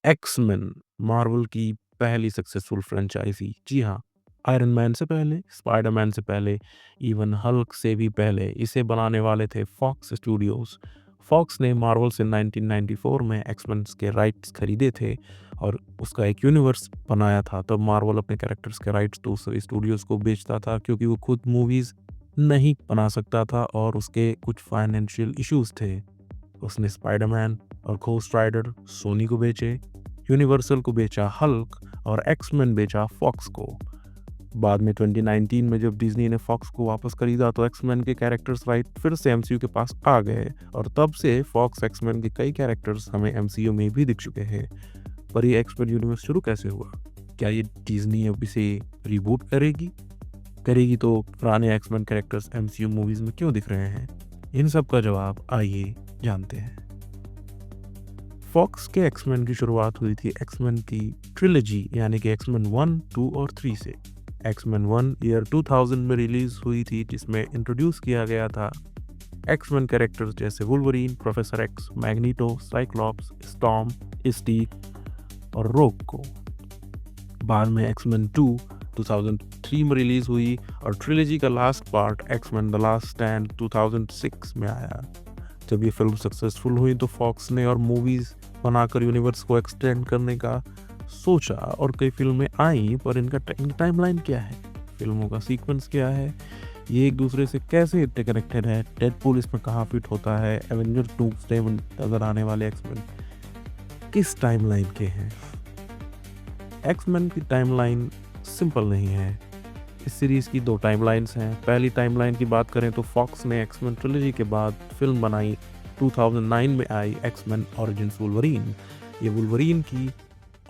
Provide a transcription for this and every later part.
X Men Marvel की पहली successful franchise. जी हाँ, आयरन मैन से पहले, स्पाइडरमैन से पहले, इवन हल्क से भी पहले इसे बनाने वाले थे फॉक्स स्टूडियोज़। फॉक्स ने मार्वल से 1994 में एक्स-मेन के राइट्स खरीदे थे और उसका एक यूनिवर्स बनाया था। तब मार्वल अपने कैरेक्टर्स के राइट्स दूसरे स्टूडियोज़ को बेचता था क्योंकि वो खुद मूवीज़ नहीं बना सकता था और उसके कुछ फाइनेंशियल इश्यूज़ थे। उसने स्पाइडरमैन और घोस्ट राइडर सोनी को बेचे, यूनिवर्सल को बेचा हल्क और एक्समैन बेचा फॉक्स को। बाद में 2019 में जब डिज्नी ने फॉक्स को वापस खरीदा तो एक्समैन के कैरेक्टर्स राइट फिर से एमसीयू के पास आ गए और तब से फॉक्स एक्समैन के कई कैरेक्टर्स हमें एमसीयू में भी दिख चुके हैं। पर ये एक्समैन यूनिवर्स शुरू कैसे हुआ? क्या ये डिज्नी अब इसे रिबूट करेगी? करेगी तो पुराने एक्समैन कैरेक्टर्स एमसीयू मूवीज में क्यों दिख रहे हैं? इन सब का जवाब आइए जानते हैं। फॉक्स के एक्समैन की शुरुआत हुई थी एक्समैन की ट्रिलॉजी यानी कि एक्समैन 1, 2 और 3 से। एक्समैन 1 ईयर 2000 में रिलीज हुई थी जिसमें इंट्रोड्यूस किया गया था एक्समैन कैरेक्टर्स जैसे Wolverine, professor X, Magneto, Cyclops, Storm, स्टीक और रोग को। बाद में एक्समैन 2 2003 में रिलीज हुई और ट्रिलॉजी का last part X-Men the last stand 2006 में आया। जब ये फिल्म सक्सेसफुल हुई तो फॉक्स ने और मूवीज बनाकर यूनिवर्स को एक्सटेंड करने का सोचा और कई फिल्में आई, पर इनका टाइमलाइन क्या है, फिल्मों का सीक्वेंस क्या है, ये एक दूसरे से कैसे इंटरकनेक्टेड है, डेडपूल इसमें कहाँ फिट होता है, एवेंजर्स डूम्सडे में नजर आने वाले एक्समैन किस टाइमलाइन के हैं। एक्समैन की टाइमलाइन सिंपल नहीं है। इस सीरीज की दो टाइमलाइंस हैं। पहली टाइमलाइन की बात करें तो फॉक्स ने एक्समैन ट्रिलॉजी के बाद फिल्म बनाई 2009 में आई एक्समैन ओरिजिन्स वुल्वरीन। ये वुल्वरीन की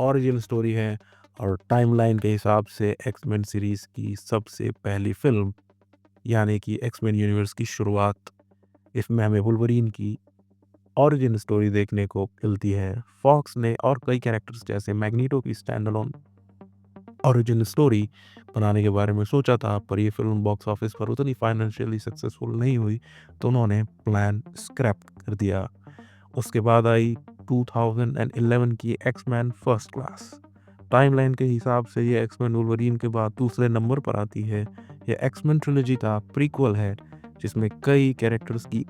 ओरिजिन स्टोरी है और टाइमलाइन के हिसाब से एक्समैन सीरीज की सबसे पहली फिल्म यानी कि एक्समैन यूनिवर्स की शुरुआत। इसमें हमें वुल्वरीन की ओरिजिन स्टोरी देखने को मिलती है। फॉक्स ने और कई कैरेक्टर्स जैसे मैग्नीटो की स्टैंड अलोन ओरिजिन स्टोरी बनाने के बारे में सोचा था, पर ये फिल्म बॉक्स ऑफिस पर उतनी फाइनेंशियली सक्सेसफुल नहीं हुई तो उन्होंने प्लान स्क्रैप कर दिया। उसके बाद आई 2011 की एक्समैन फर्स्ट क्लास। टाइमलाइन के हिसाब से ये एक्समैन वुल्वरीन के बाद दूसरे नंबर पर आती है। ये एक्समैन ट्रिलॉजी का प्रीक्वल है जिसमें कई कैरेक्टर्स की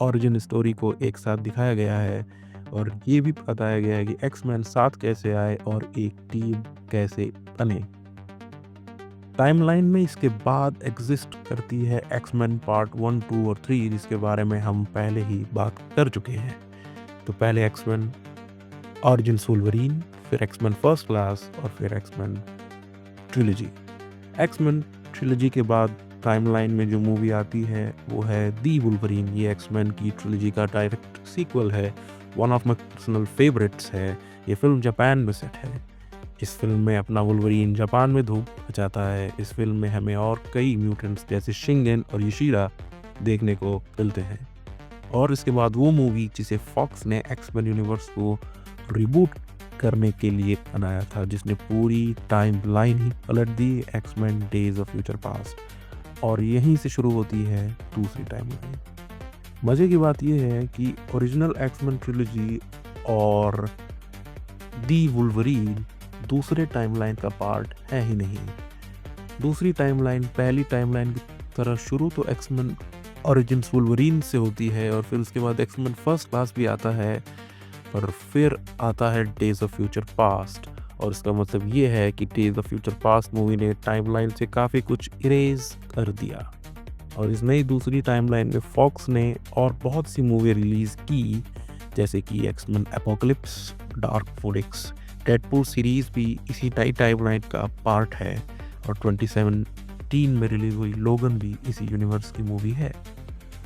ओरिजिन स्टोरी को एक साथ दिखाया गया है और ये भी बताया गया है कि एक्समैन साथ कैसे आए और एक टीम कैसे बने। टाइमलाइन में इसके बाद एग्जिस्ट करती है एक्समैन पार्ट 1, 2 और 3 जिसके बारे में हम पहले ही बात कर चुके हैं। तो पहले एक्समैन ओरिजिन्स वुल्वरीन, फिर एक्समैन फर्स्ट क्लास और फिर एक्समैन ट्रिलॉजी। एक्समैन ट्रिलॉजी के बाद टाइमलाइन में जो मूवी आती है वो है दी वुल्वरीन। ये एक्समैन की ट्रिलॉजी का डायरेक्ट सीक्वल है, one of my personal favourites है। ये फिल्म जापान में सेट है। इस फिल्म में अपना वुल्वरीन जापान में धूम मचाता है। इस फिल्म में हमें और कई म्यूटेंट्स जैसे शिंगन और योशिरा देखने को मिलते हैं। और इसके बाद वो मूवी जिसे फॉक्स ने एक्समैन यूनिवर्स को रिबूट करने के लिए बनाया था, जिसने पूरी टाइम लाइन ही पलट दी, X-Men days of future past. और यहीं से शुरू होती है दूसरी टाइमलाइन। मज़े की बात यह है कि ओरिजिनल एक्समैन ट्रिलॉजी और दी वुल्वरीन दूसरे टाइमलाइन का पार्ट है ही नहीं। दूसरी टाइमलाइन पहली टाइमलाइन की तरह शुरू तो एक्समैन ओरिजिन्स वुल्वरीन से होती है और फिर उसके बाद एक्समैन फर्स्ट क्लास भी आता है, पर फिर आता है डेज ऑफ फ्यूचर पास्ट। और इसका मतलब ये है कि days of future past movie ने टाइमलाइन से काफ़ी कुछ इरेज कर दिया। और इस नई दूसरी टाइमलाइन में फॉक्स ने और बहुत सी मूवी रिलीज़ की जैसे कि X-Men Apocalypse, Dark Phoenix, Deadpool series भी इसी नई टाइमलाइन का पार्ट है और 2017 में रिलीज हुई लोगन भी इसी यूनिवर्स की मूवी है।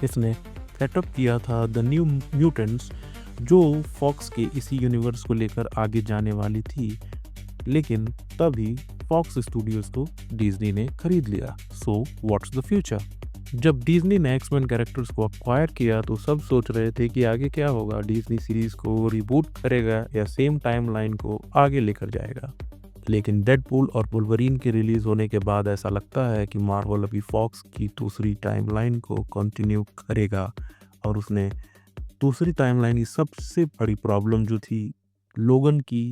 इसने सेटअप किया था द न्यू म्यूटेंट्स जो फॉक्स के इसी यूनिवर्स को लेकर आगे जाने वाली थी, लेकिन तभी फॉक्स स्टूडियोज को डिज्नी ने खरीद लिया। So what's the future? जब डिज्नी ने एक्समैन कैरेक्टर्स को अक्वायर किया तो सब सोच रहे थे कि आगे क्या होगा, डिज्नी सीरीज को रिबूट करेगा या सेम टाइमलाइन को आगे लेकर जाएगा। लेकिन डेडपूल और वुल्वरीन के रिलीज होने के बाद ऐसा लगता है कि मार्वल अभी फॉक्स की दूसरी टाइमलाइन को कंटिन्यू करेगा। और उसने दूसरी टाइमलाइन की सबसे बड़ी प्रॉब्लम जो थी लोगन की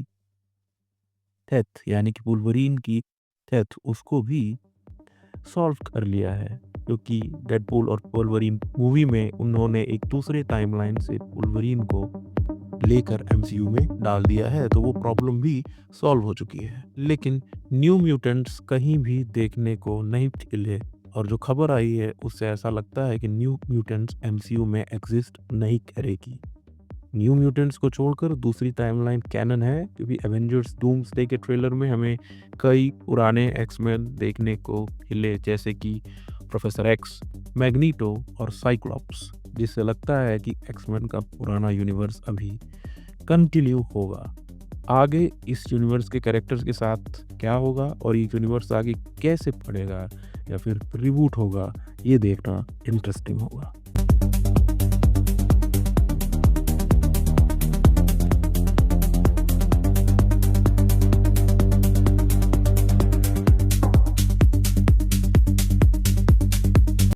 डेथ यानी कि वुल्वरीन की डेथ उसको भी सॉल्व कर लिया है, क्योंकि डेडपूल और वुल्वरीन मूवी में उन्होंने एक दूसरे टाइमलाइन से वुल्वरीन को लेकर एमसीयू में डाल दिया है, तो वो प्रॉब्लम भी सॉल्व हो चुकी है। लेकिन न्यू म्यूटेंट्स कहीं भी देखने को नहीं मिले और जो खबर आई है उससे ऐसा लगता है कि न्यू म्यूटेंट्स एमसीयू में एग्जिस्ट नहीं करेगी। न्यू म्यूटेंट्स को छोड़कर दूसरी टाइमलाइन कैनन है, क्योंकि एवेंजर्स डूम्सडे के ट्रेलर में हमें कई पुराने एक्समैन देखने को मिले, जैसे कि प्रोफेसर एक्स, मैग्नीटो और साइक्लॉप्स, जिससे लगता है कि एक्समैन का पुराना यूनिवर्स अभी कंटिन्यू होगा। आगे इस यूनिवर्स के कैरेक्टर्स के साथ क्या होगा और ये यूनिवर्स आगे कैसे बढ़ेगा या फिर रिबूट होगा, ये देखना इंटरेस्टिंग होगा।